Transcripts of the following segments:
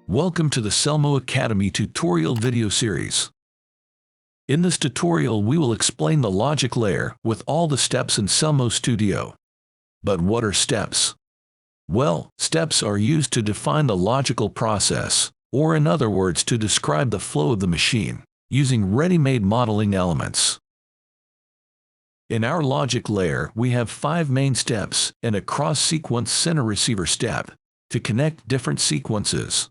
Welcome to the Selmo Academy tutorial video series. In this tutorial we will explain the logic layer with all the steps in Selmo Studio. But what are steps? Well, steps are used to define the logical process, or in other words to describe the flow of the machine, using ready-made modeling elements. In our logic layer we have 5 main steps and a cross-sequence center-receiver step to connect different sequences.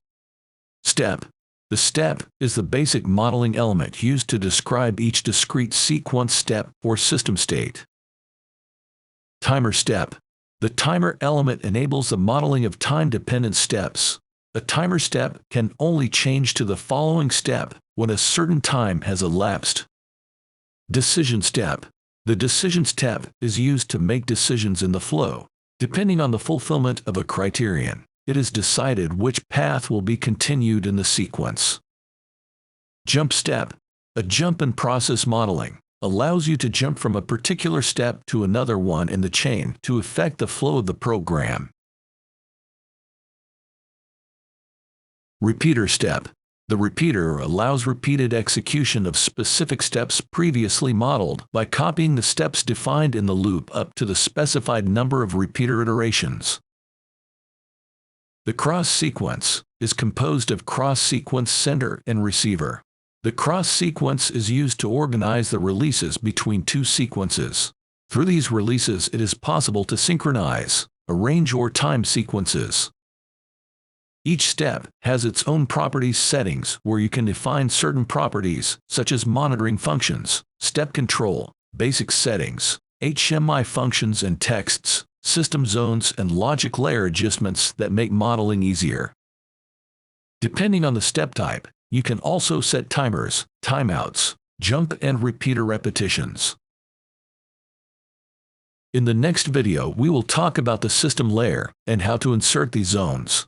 Step. The step is the basic modeling element used to describe each discrete sequence step or system state. Timer step. The timer element enables the modeling of time-dependent steps. A timer step can only change to the following step when a certain time has elapsed. Decision step. The decision step is used to make decisions in the flow. Depending on the fulfillment of a criterion, it is decided which path will be continued in the sequence. Jump step. A jump in process modeling allows you to jump from a particular step to another one in the chain to affect the flow of the program. Repeater step. The repeater allows repeated execution of specific steps previously modeled by copying the steps defined in the loop up to the specified number of repeater iterations. The cross-sequence is composed of cross-sequence sender and receiver. The cross-sequence is used to organize the releases between two sequences. Through these releases it is possible to synchronize, arrange or time sequences. Each step has its own properties settings where you can define certain properties such as monitoring functions, step control, basic settings, HMI functions and texts, system zones and logic layer adjustments that make modeling easier. Depending on the step type, you can also set timers, timeouts, jump and repeater repetitions. In the next video we will talk about the system layer and how to insert these zones.